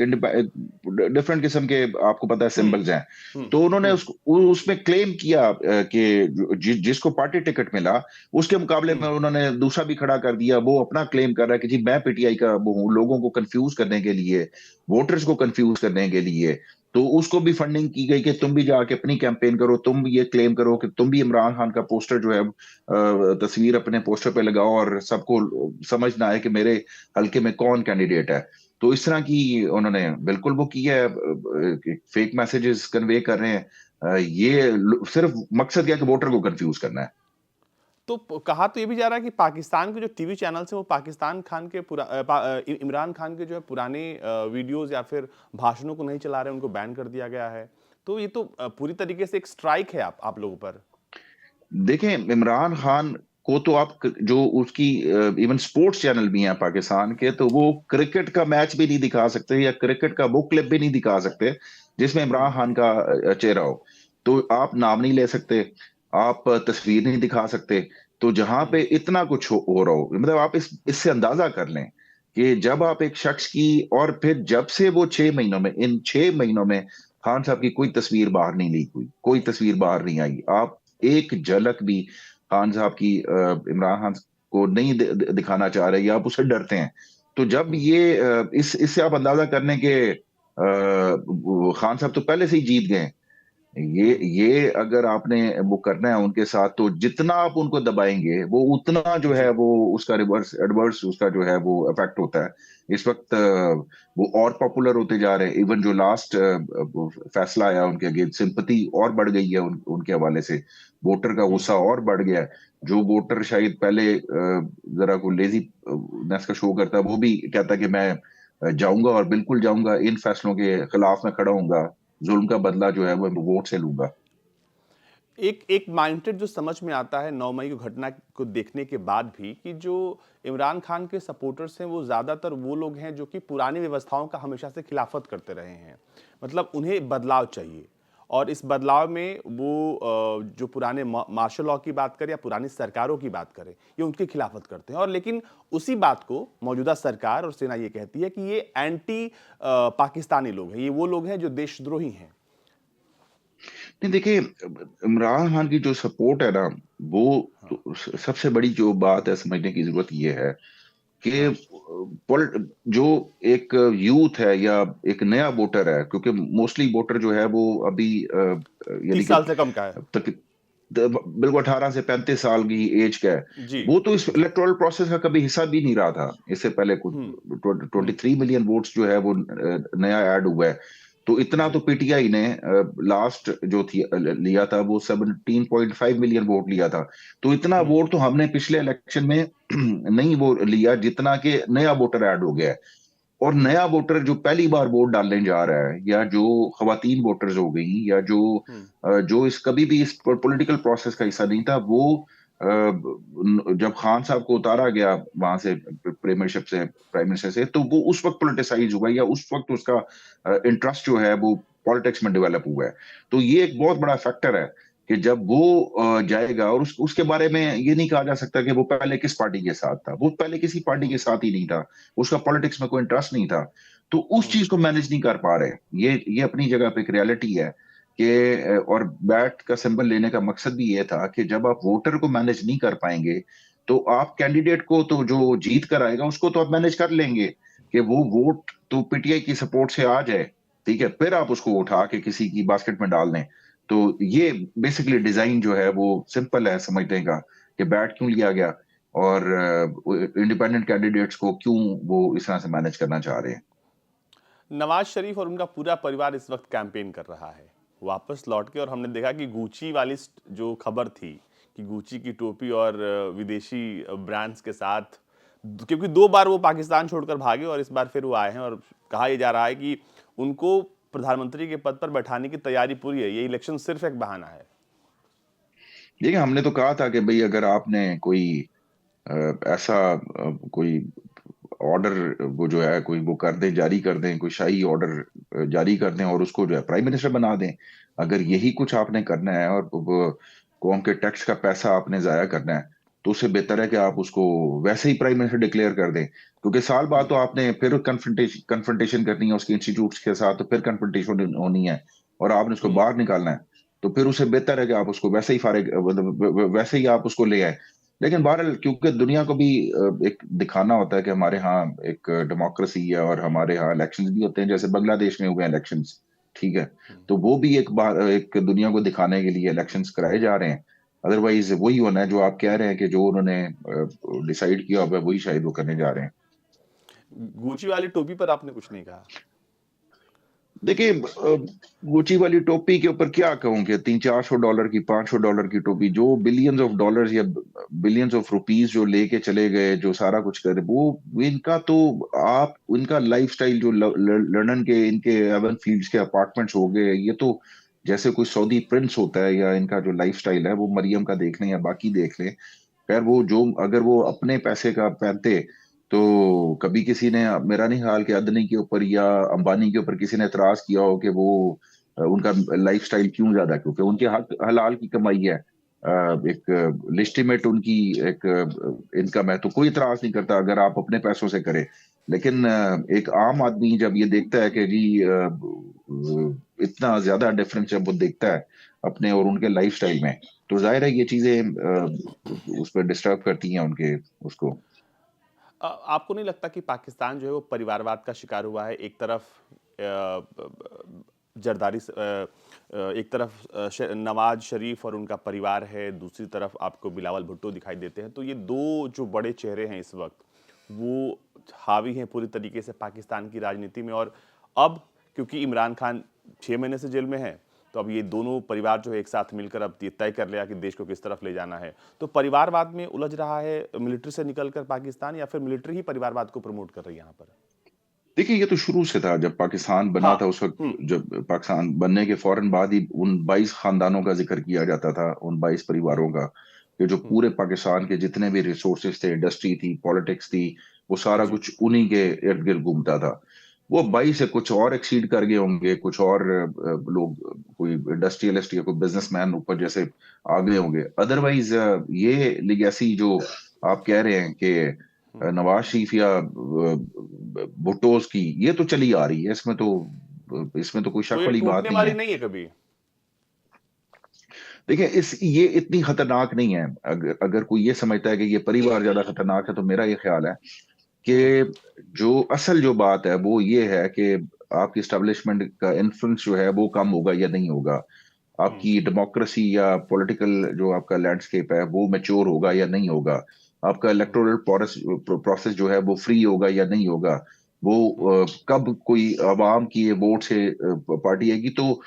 डिफरेंट किस्म के, आपको पता है, हम्म। सिंबल्स हैं। हम्म। तो उन्होंने हम्म। उसमें क्लेम किया कि जिसको पार्टी टिकट मिला उसके मुकाबले में हम्म। उन्होंने दूसरा भी खड़ा कर दिया। वो अपना क्लेम कर रहा है कि जी मैं पीटीआई का वो हूँ, लोगों को कंफ्यूज करने के लिए, वोटर्स को कंफ्यूज करने के लिए। तो उसको भी फंडिंग की गई कि तुम भी जाके अपनी कैंपेन करो, तुम ये क्लेम करो कि तुम भी इमरान खान का पोस्टर जो है, तस्वीर अपने पोस्टर पे लगाओ और सबको समझना है कि मेरे हल्के में कौन कैंडिडेट है। तो इस तरह की उन्होंने बिल्कुल वो की है, फेक मैसेजेस कन्वे कर रहे हैं। ये सिर्फ मकसद क्या है कि वोटर को कंफ्यूज करना है। तो कहा तो ये भी जा रहा है कि पाकिस्तान के जो टीवी चैनल्स हैं वो पाकिस्तान खान के इमरान खान के जो है पुराने वीडियोस या फिर भाषणों को नहीं चला रहे, उनको बैन कर दिया गया है। तो ये तो पूरी तरीके से एक स्ट्राइक है आप लोगों पर। देखें, इमरान खान को तो आप जो उसकी इवन स्पोर्ट्स चैनल भी हैं पाकिस्तान के, तो वो क्रिकेट का मैच भी नहीं दिखा सकते या क्रिकेट का वो क्लिप भी नहीं दिखा सकते जिसमें इमरान खान का चेहरा हो। तो आप नाम नहीं ले सकते, आप तस्वीर नहीं दिखा सकते। तो जहां पे इतना कुछ हो रहा हो, मतलब आप इससे अंदाजा कर लें कि जब आप एक शख्स की, और फिर जब से वो 6 महीनों में, इन 6 महीनों में खान साहब की कोई तस्वीर बाहर नहीं लीक हुई, कोई तस्वीर बाहर नहीं आई। आप एक झलक भी खान साहब की इमरान खान को नहीं दिखाना चाह रहे, या आप उससे डरते हैं। तो जब ये इससे आप अंदाजा करने के खान साहब तो पहले से ही जीत गए। ये अगर आपने वो करना है उनके साथ, तो जितना आप उनको दबाएंगे वो उतना जो है जी। वो उसका रिवर्स एडवर्स उसका जो है वो इफेक्ट होता है। इस वक्त वो और पॉपुलर होते जा रहे हैं। इवन जो लास्ट फैसला आया उनके अगेंस्ट, सिंपैथी और बढ़ गई है उनके हवाले से, वोटर का गुस्सा और बढ़ गया है। जो वोटर शायद पहले जरा को लेजी नेस का शो करता, वो भी कहता कि मैं जाऊंगा और बिल्कुल जाऊंगा, इन फैसलों के खिलाफ मैं खड़ा हूंगा, जुल्म का बदला जो है वो वोट से लूंगा। एक एक माइंडसेट जो समझ में आता है 9 मई की घटना को देखने के बाद भी, कि जो इमरान खान के सपोर्टर्स हैं वो ज़्यादातर वो लोग हैं जो कि पुरानी व्यवस्थाओं का हमेशा से खिलाफत करते रहे हैं। मतलब उन्हें बदलाव चाहिए, और इस बदलाव में वो जो पुराने मार्शल लॉ की बात करें या पुरानी सरकारों की बात करें, ये उनकी खिलाफत करते हैं। और लेकिन उसी बात को मौजूदा सरकार और सेना ये कहती है कि ये एंटी पाकिस्तानी लोग हैं, ये वो लोग हैं जो देशद्रोही हैं। नहीं, देखिए, इमरान खान की जो सपोर्ट है ना, वो हाँ। तो सबसे बड़ी जो बात है समझने की जरूरत ये है कि हाँ। जो एक यूथ है या एक नया वोटर है, क्योंकि मोस्टली वोटर जो है वो अभी यानी 30 कि साल से कम का है। तक बिल्कुल 18 से 35 साल की एज का है। जी। वो तो इस इलेक्टोरल प्रोसेस का कभी हिस्सा भी नहीं रहा था इससे पहले। कुछ हम्म। हम्म। 23 मिलियन वोट्स जो है वो नया ऐड हुआ है। तो इतना तो जी। पीटीआई ने लास्ट जो थी लिया था, वो 17.5 मिलियन वोट लिया था। तो इतना हम्म। वोट तो हमने पिछले इलेक्शन में नहीं वो लिया जितना कि नया वोटर ऐड हो गया है। और हम्म। नया वोटर जो पहली बार वोट डालने जा रहा है, या जो खवातीन वोटर्स हो गई, या जो हम्म। जो इस कभी भी इस पॉलिटिकल प्रोसेस का हिस्सा नहीं था, वो जब खान साहब को उतारा गया वहां से, प्रीमियरशिप से, प्राइम मिनिस्टर से, तो वो उस वक्त पोलिटिसाइज हुआ, या उस वक्त उसका इंटरेस्ट जो है वो पॉलिटिक्स में डेवलप हुआ है। तो ये एक बहुत बड़ा फैक्टर है कि जब वो जाएगा, और उसके बारे में ये नहीं कहा जा सकता कि वो पहले किस पार्टी के साथ था। वो पहले किसी पार्टी के साथ ही नहीं था, उसका पॉलिटिक्स में कोई इंटरेस्ट नहीं था। तो उस हम्म। चीज को मैनेज नहीं कर पा रहे। ये अपनी जगह पे एक रियलिटी है कि और बैट का सिंबल लेने का मकसद भी ये था कि जब आप वोटर को मैनेज नहीं कर पाएंगे, तो आप कैंडिडेट को, तो जो जीत कर आएगा उसको तो आप मैनेज कर लेंगे कि वो वोट तो पीटीआई की सपोर्ट से आ जाए, ठीक है, फिर आप उसको उठा के किसी की बास्केट में डाल दें। तो ये बेसिकली डिजाइन जो है वो सिंपल है समझने का, कि बैट क्यों लिया गया और इंडिपेंडेंट कैंडिडेट्स को क्यों वो इस तरह से मैनेज करना चाह रहे हैं। नवाज शरीफ और उनका पूरा परिवार इस वक्त कैंपेन कर रहा है, वापस लौट के। और हमने देखा कि गुची वाली जो खबर थी कि गुची की टोपी और विदेशी ब्रांड्स के साथ, क्योंकि 2 बार वो पाकिस्तान छोड़कर भागे और इस बार फिर वो आए हैं और कहा ये जा रहा है कि उनको प्रधानमंत्री के पद पर बैठाने की तैयारी पूरी है, ये इलेक्शन सिर्फ एक बहाना है। देखिए, हमने तो कहा था कि भाई अगर आपने कोई ऐसा कोई ऑर्डर वो जो है कोई वो कर दें, जारी कर दें, कोई शाही ऑर्डर जारी कर दें और उसको जो है प्राइम मिनिस्टर बना दें। अगर यही कुछ आपने करना है और वो कौम के टैक्स का पैसा आपने जाया करना है, तो उससे बेहतर है कि आप उसको वैसे ही प्राइम मिनिस्टर डिक्लेयर कर दें, क्योंकि साल बाद तो आपने फिर कन्फ्रंटेशन करनी है उसके इंस्टीट्यूट्स के साथ, तो फिर कन्फ्रंटेशन होनी है और आपने उसको बाहर निकालना है। तो फिर उससे बेहतर है कि आप उसको वैसे ही मतलब वैसे ही आप उसको ले आए। लेकिन बहरहाल क्योंकि दुनिया को भी एक दिखाना होता है कि हमारे यहाँ एक डेमोक्रेसी है और हमारे यहाँ इलेक्शंस भी होते हैं, जैसे बांग्लादेश में हुए इलेक्शंस, ठीक है। तो वो भी एक दुनिया को दिखाने के लिए इलेक्शंस कराए जा रहे हैं। अदरवाइज वही होना है जो आप कह रहे हैं कि जो उन्होंने डिसाइड किया हुआ है वही शायद वो करने जा रहे हैं। गुची वाली टोपी पर आपने कुछ नहीं कहा। देखिए, गुची वाली टोपी के ऊपर क्या कहूं कि $300-400 की, $500 की टोपी, जो बिलियंस ऑफ डॉलर्स या बिलियंस ऑफ रुपीस जो लेके चले गए, जो सारा कुछ करे, वो इनका तो आप उनका लाइफस्टाइल जो लंदन के इनके एवन फील्ड्स के अपार्टमेंट्स हो गए, ये तो जैसे कोई सऊदी प्रिंस होता है, या इनका जो लाइफस्टाइल है वो मरियम का देख लें या बाकी देख लें। खैर वो जो अगर वो अपने पैसे का पहनते तो कभी किसी ने, मेरा नहीं ख्याल कि अदनी के ऊपर या अंबानी के ऊपर किसी ने एतराज किया हो कि वो उनका लाइफस्टाइल क्यों ज्यादा, क्योंकि उनके हक हलाल की कमाई है। एक लिस्टिमेट उनकी एक इनकम है, तो कोई एतराज नहीं करता अगर आप अपने पैसों से करें। लेकिन एक आम आदमी जब ये देखता है कि जी इतना ज्यादा डिफरेंस जब वो देखता है अपने और उनके लाइफस्टाइल में, तो जाहिर है ये चीजें उस पर डिस्टर्ब करती हैं उनके उसको। आपको नहीं लगता कि पाकिस्तान जो है वो परिवारवाद का शिकार हुआ है? एक तरफ जरदारी एक तरफ नवाज शरीफ और उनका परिवार है, दूसरी तरफ आपको बिलावल भुट्टो दिखाई देते हैं, तो ये दो जो बड़े चेहरे हैं इस वक्त, वो हावी हैं पूरी तरीके से पाकिस्तान की राजनीति में। और अब क्योंकि इमरान खान 6 महीने से जेल में है, तो अब ये दोनों परिवार जो है एक साथ मिलकर अब ये तय कर लिया कि देश को किस तरफ ले जाना है। तो परिवारवाद में उलझ रहा है मिलिट्री से निकलकर पाकिस्तान, या फिर मिलिट्री ही परिवारवाद को प्रमोट कर रही है यहाँ पर? देखिए, ये तो शुरू से था, जब पाकिस्तान बना हाँ। था उस वक्त, जब पाकिस्तान बनने के फौरन बाद ही उन 22 खानदानों का जिक्र किया जाता था, उन 22 परिवारों का, कि जो पूरे पाकिस्तान के जितने भी रिसोर्सेज थे, इंडस्ट्री थी, पॉलिटिक्स थी, वो सारा जी। कुछ उन्हीं के इर्द गिर्द घूमता था। वो 22 से कुछ और एक्सीड कर गए होंगे, कुछ और लोग, कोई इंडस्ट्रियलिस्ट या कोई बिजनेसमैन ऊपर जैसे आ गए होंगे। अदरवाइज ये लिगेसी जो आप कह रहे हैं कि नवाज शरीफ या भुट्टोस की, ये तो चली आ रही है, इसमें तो कोई तो शक ये वाली बात टूटने नहीं वाली है। नहीं है कभी? देखिए, ये इतनी खतरनाक नहीं है। अगर कोई ये समझता है कि ये परिवार ज्यादा खतरनाक है, तो मेरा ये ख्याल है कि जो असल जो बात है वो ये है कि आपकी स्टैब्लिशमेंट का इन्फ्लुएंस जो है वो कम होगा या नहीं होगा, आपकी डेमोक्रेसी या पॉलिटिकल जो आपका लैंडस्केप है वो मैच्योर होगा या नहीं होगा, आपका इलेक्टोरल प्रोसेस जो है वो फ्री होगा या नहीं होगा, वो कब कोई आवाम की ये वोट से पार्टी आएगी, तो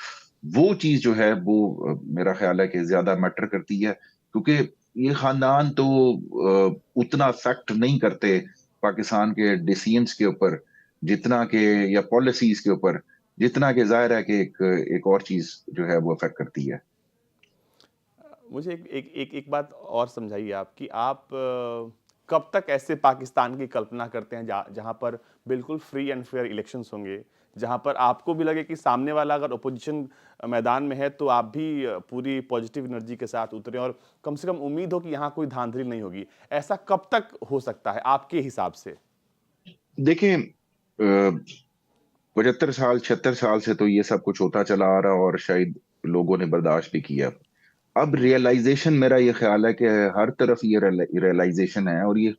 वो चीज जो है वो मेरा ख्याल है कि ज्यादा मैटर करती है, क्योंकि ये खानदान तो उतना अफेक्ट नहीं करते पाकिस्तान के डिसीजंस के ऊपर, जितना के या पॉलिसीज के ऊपर, जितना कि जाहिर है कि एक और चीज जो है वो अफेक्ट करती है। मुझे एक बात और समझाइए आप कि आप कब तक ऐसे पाकिस्तान की कल्पना करते हैं जहां पर बिल्कुल फ्री एंड फेयर इलेक्शंस होंगे, जहां पर आपको भी लगे कि सामने वाला अगर ओपोजिशन मैदान में है तो आप भी पूरी पॉजिटिव एनर्जी के साथ उतरें और कम से कम उम्मीद हो कि यहाँ कोई धांधली नहीं होगी? ऐसा कब तक हो सकता है आपके हिसाब से? देखिए, 75 साल 76 साल से तो ये सब कुछ होता चला आ रहा, और शायद लोगों ने बर्दाश्त भी किया। अब रियलाइजेशन, मेरा ये ख्याल है कि हर तरफ ये रियलाइजेशन है, और ये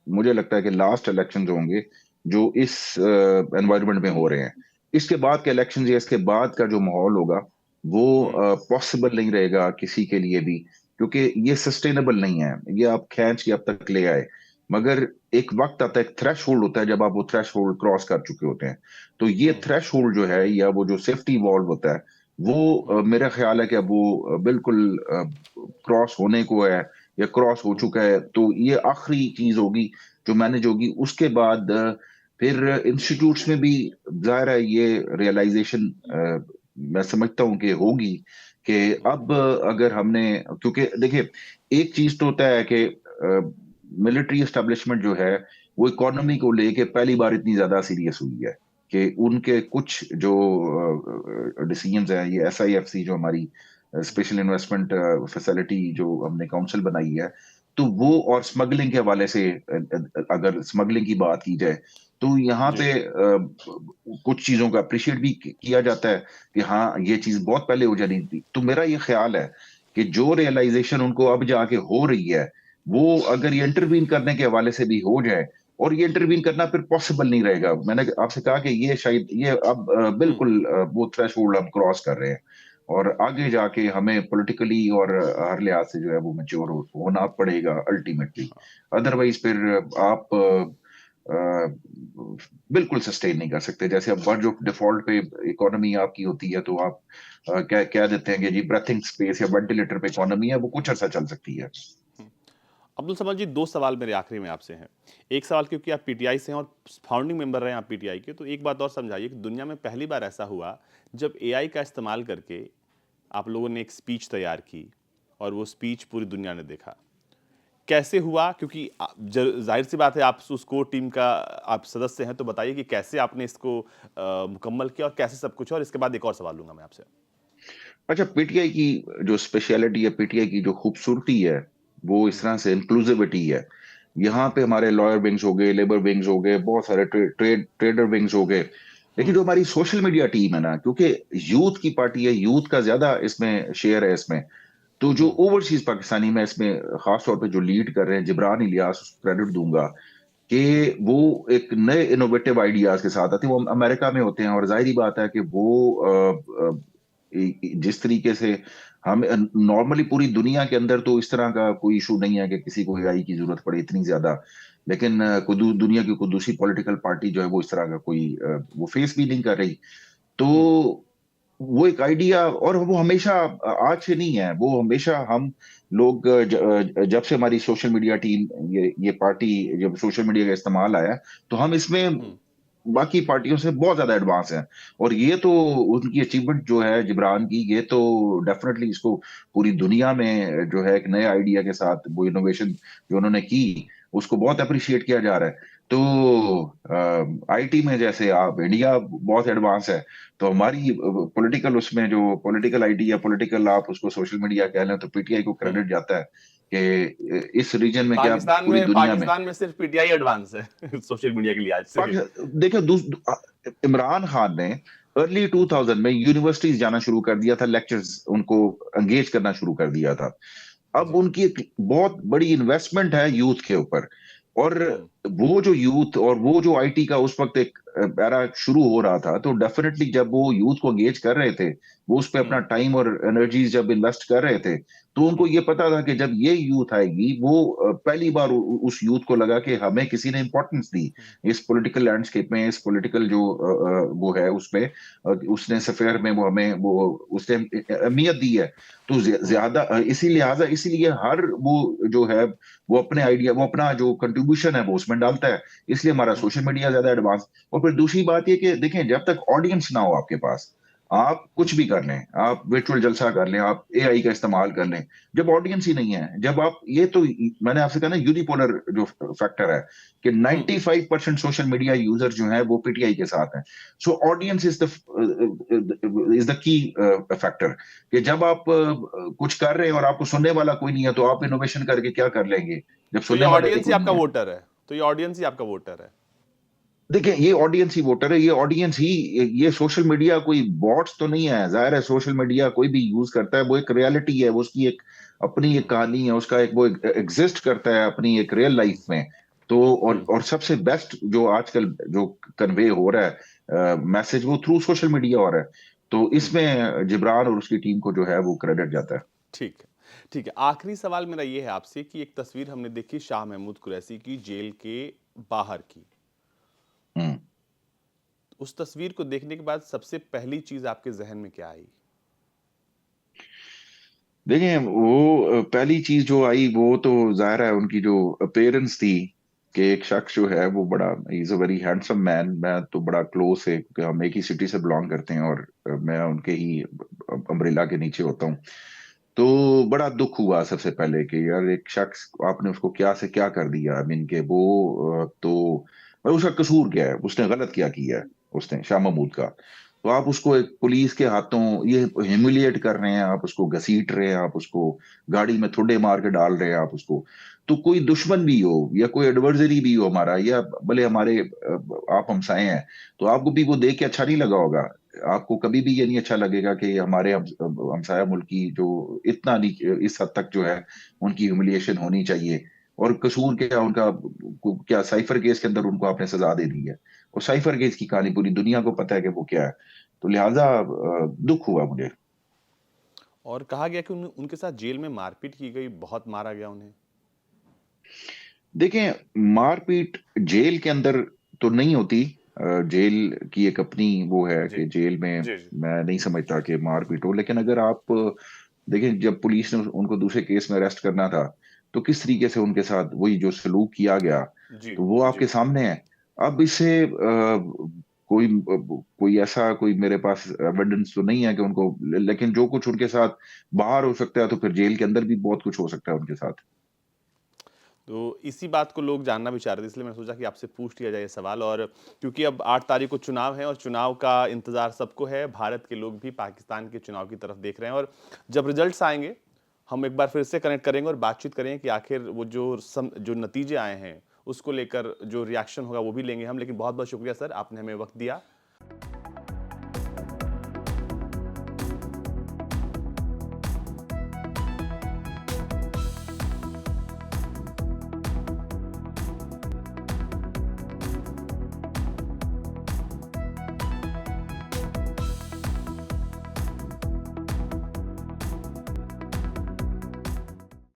मुझे लगता है कि लास्ट इलेक्शंस होंगे जो इस एनवायरनमेंट में हो रहे हैं। इसके बाद के इलेक्शन या इसके बाद का जो माहौल होगा वो पॉसिबल नहीं रहेगा किसी के लिए भी, क्योंकि ये सस्टेनेबल नहीं है। ये आप खींच के अब तक ले आए, मगर एक वक्त आता है, एक थ्रेश होल्ड होता है, जब आप वो थ्रेश होल्ड क्रॉस कर चुके होते हैं, तो ये थ्रेश होल्ड जो है या वो जो सेफ्टी वॉल्व होता है वो मेरा ख्याल है कि अब वो बिल्कुल क्रॉस होने को है या क्रॉस हो चुका है। तो ये आखिरी चीज होगी जो मैनेज होगी। उसके बाद फिर इंस्टीट्यूट्स में भी जाहिर है ये रियलाइजेशन मैं समझता हूँ कि होगी कि अब अगर हमने, क्योंकि देखिए एक चीज तो होता है कि मिलिट्री एस्टेब्लिशमेंट जो है वो इकोनॉमी को लेके पहली बार इतनी ज्यादा सीरियस हुई है कि उनके कुछ जो डिसीजंस हैं, ये SIFC जो हमारी स्पेशल इन्वेस्टमेंट फैसिलिटी जो हमने काउंसिल बनाई है, तो वो और स्मगलिंग के हवाले से अगर स्मगलिंग की बात की जाए तो यहाँ जी। पे कुछ चीजों का अप्रिशिएट भी किया जाता है कि हाँ ये चीज बहुत पहले हो जानी थी। तो मेरा ये ख्याल है कि जो रियलाइजेशन उनको अब जाके हो रही है वो अगर ये इंटरवीन करने के हवाले से भी हो जाए, और ये इंटरवीन करना फिर पॉसिबल नहीं रहेगा। मैंने आपसे कहा कि ये शायद ये अब हम्म। बिल्कुल वो थ्रेशोल्ड हम क्रॉस कर रहे हैं, और आगे जाके हमें पॉलिटिकली और हर लिहाज से जो है वो मैच्योर होना पड़ेगा अल्टीमेटली। अदरवाइज फिर आप बिल्कुल सस्टेन नहीं कर सकते। जैसे अब वर्ज ऑफ डिफॉल्ट पे इकोनॉमी आपकी होती है तो आप क्या क्या देते हैं कि जी ब्रेथिंग स्पेस या वेंटिलेटर पे इकोनॉमी है, वो कुछ अर्सा चल सकती है। अब्दुल समद जी, दो सवाल मेरे आखिरी में आपसे हैं। एक सवाल, क्योंकि आप पीटीआई से हैं और फाउंडिंग मेंबर रहे हैं आप पीटीआई के, तो एक बात और समझाइए कि दुनिया में पहली बार ऐसा हुआ जब एआई का इस्तेमाल करके आप लोगों ने एक स्पीच तैयार की और वो स्पीच पूरी दुनिया ने देखा। कैसे हुआ? क्योंकि जाहिर सी बात है आप उस कोर टीम का आप सदस्य हैं, तो बताइए कि कैसे आपने इसको मुकम्मल किया और कैसे सब कुछ हुआ, और इसके बाद एक और सवाल लूंगा मैं आपसे। अच्छा, पीटीआई की जो स्पेशलिटी है, पीटीआई की जो खूबसूरती है, वो इस तरह से इंक्लूसिविटी है। यहाँ पे हमारे लॉयर विंग्स हो गए, लेबर विंग्स हो गए, बहुत सारे ट्रेडर विंग्स हो गए। लेकिन जो हमारी सोशल मीडिया टीम है ना, क्योंकि यूथ की पार्टी है, यूथ का ज्यादा इसमें शेयर है इसमें, तो जो ओवरसीज पाकिस्तानी में इसमें खास तौर पे जो लीड कर रहे हैं, जिब्रान इलियास, उसको क्रेडिट दूंगा कि वो एक नए इनोवेटिव आइडियाज के साथ आते हैं। वो अमेरिका में होते हैं और जाहिर बात है कि वो जिस तरीके से हम नॉर्मली पूरी दुनिया के अंदर तो इस तरह का कोई इशू नहीं है कि किसी को एआई की जरूरत पड़े इतनी ज्यादा। लेकिन दुनिया की कोई दूसरी पॉलिटिकल पार्टी जो है वो इस तरह का कोई वो फेस भी नहीं कर रही। तो वो एक आइडिया, और वो हमेशा आज से नहीं है, वो हमेशा हम लोग जब से हमारी सोशल मीडिया टीम, ये पार्टी, जब सोशल मीडिया का इस्तेमाल आया, तो हम इसमें बाकी पार्टियों से बहुत ज्यादा एडवांस हैं। और ये तो उनकी अचीवमेंट जो है जिब्रान की, ये तो डेफिनेटली इसको पूरी दुनिया में जो है एक नए आइडिया के साथ वो इनोवेशन जो उन्होंने की, उसको बहुत अप्रिशिएट किया जा रहा है। तो आईटी में जैसे आप इंडिया बहुत एडवांस है, तो हमारी पॉलिटिकल उसमें जो पॉलिटिकल आईटी या पॉलिटिकल आप उसको सोशल मीडिया कह लें, तो पीटीआई को क्रेडिट जाता है कि इस रीजन में क्या पूरी दुनिया में पाकिस्तान में सिर्फ पीटीआई एडवांस है सोशल मीडिया के लिहाज से। देखो इमरान खान ने अर्ली 2000 में यूनिवर्सिटीज जाना शुरू कर दिया था, लेक्चर्स उनको एंगेज करना शुरू कर दिया था। अब जी। उनकी एक बहुत बड़ी इन्वेस्टमेंट है यूथ के ऊपर। और हम्म। वो जो यूथ और वो जो आईटी का उस वक्त एक एरा शुरू हो रहा था, तो डेफिनेटली जब वो यूथ को एंगेज कर रहे थे, वो उस पर अपना हम्म। टाइम और एनर्जीज जब इन्वेस्ट कर रहे थे, तो उनको ये पता था कि जब ये यूथ आएगी, वो पहली बार उस यूथ को लगा कि हमें किसी ने इंपॉर्टेंस दी इस पॉलिटिकल लैंडस्केप में, इस पॉलिटिकल जो वो है उसमें, उसने सफेयर में वो हमें वो उसने अहमियत दी है। तो ज्यादा इसी लिहाजा इसीलिए हर वो जो है वो अपने आइडिया, वो अपना जो कंट्रीब्यूशन है वो उसमें डालता है। इसलिए हमारा सोशल मीडिया ज्यादा एडवांस। और फिर दूसरी बात ये कि देखें, जब तक ऑडियंस ना हो आपके पास, आप कुछ भी कर लें, आप वर्चुअल जलसा कर लें, आप एआई का इस्तेमाल कर लें, जब ऑडियंस ही नहीं है, जब आप ये तो मैंने आपसे कहा ना यूनिपोलर जो फैक्टर है कि 95% सोशल मीडिया यूजर जो है वो पीटीआई के साथ हैं। So audience is the key factor, कि जब आप कुछ कर रहे हैं और आपको सुनने वाला कोई नहीं है, तो आप इनोवेशन करके क्या कर लेंगे जब तो ये सुनने वाला ही ऑडियंस ही कोई आपका नहीं है। वोटर है, तो ये ऑडियंस ही आपका वोटर है। देखिए ये ऑडियंस ही वोटर है, ये ऑडियंस ही, ये सोशल मीडिया कोई बॉट्स तो नहीं है। जाहिर है सोशल मीडिया कोई भी यूज करता है, वो एक रियलिटी है, वो उसकी एक अपनी एक कहानी है, उसका एक वो एग्जिस्ट करता है अपनी एक रियल लाइफ में। तो और सबसे बेस्ट जो आजकल जो कन्वे हो रहा है मैसेज, वो थ्रू सोशल मीडिया हो रहा है। तो इसमें जिब्रान और उसकी टीम को जो है वो क्रेडिट जाता है। ठीक है। ठीक है, आखिरी सवाल मेरा ये है आपसे कि एक तस्वीर हमने देखी शाह महमूद कुरैशी की जेल के बाहर की। हम्म। उस तस्वीर को देखने के बाद सबसे पहली चीज आपके जहन में क्या आई? देखें वो पहली चीज जो आई वो तो जाहिर है उनकी जो अपीयरेंस थी कि एक शख्स जो है वो बड़ा, is a very handsome man, मैं तो बड़ा क्लोज है क्योंकि हम एक ही सिटी से बिलोंग करते हैं और मैं उनके ही अम्ब्रेला के नीचे होता हूँ। तो बड़ा दुख हुआ सबसे पहले कि यार एक शख्स आपने उसको क्या से क्या कर दिया। आई मीन के वो तो भाई उसका कसूर क्या है, उसने गलत क्या किया है उसने, शाह महमूद का। तो आप उसको एक पुलिस के हाथों ये ह्यूमिलिएट कर रहे हैं, आप उसको घसीट रहे हैं, आप उसको गाड़ी में ठुड्डे मार के डाल रहे हैं आप उसको। तो कोई दुश्मन भी हो या कोई एडवर्सरी भी हो हमारा, या भले हमारे आप हमसाए हैं, तो आपको भी वो देख के अच्छा नहीं लगा होगा। आपको कभी भी ये नहीं अच्छा लगेगा कि हमारे हमसाया मुल्क की जो इतना नहीं, इस हद तक जो है उनकी ह्यूमिलिएशन होनी चाहिए। और कसूर क्या उनका, क्या साइफर केस के अंदर उनको आपने सजा दे दी है। और साइफर केस की कहानी पूरी दुनिया को पता है कि वो क्या है। तो लिहाजा दुख हुआ मुझे। और कहा गया कि उनके साथ जेल में मारपीट की गई, बहुत मारा गया उन्हें। देखें मारपीट जेल के अंदर तो नहीं होती। जेल की एक अपनी वो है जी कि जेल में जी जी। मैं नहीं समझता कि मारपीट हो। लेकिन अगर आप देखें जब पुलिस ने उनको दूसरे केस में अरेस्ट करना था तो किस तरीके से उनके साथ वही जो सलूक किया गया, जी तो वो जी। आपके सामने है। अब इससे कोई ऐसा कोई मेरे पास एविडेंस तो नहीं है कि उनको, लेकिन जो कुछ उनके साथ बाहर हो सकता है तो फिर जेल के अंदर भी बहुत कुछ हो सकता है उनके साथ। तो इसी बात को लोग जानना भी चाह रहे थे, इसलिए मैंने सोचा कि आपसे पूछ लिया जाए ये सवाल। और क्योंकि अब 8 तारीख को चुनाव है और चुनाव का इंतजार सबको है, भारत के लोग भी पाकिस्तान के चुनाव की तरफ देख रहे हैं। और जब रिजल्ट्स आएंगे हम एक बार फिर से कनेक्ट करेंगे और बातचीत करेंगे कि आखिर वो जो नतीजे आए हैं उसको लेकर जो रिएक्शन होगा वो भी लेंगे हम। लेकिन बहुत बहुत शुक्रिया सर, आपने हमें वक्त दिया।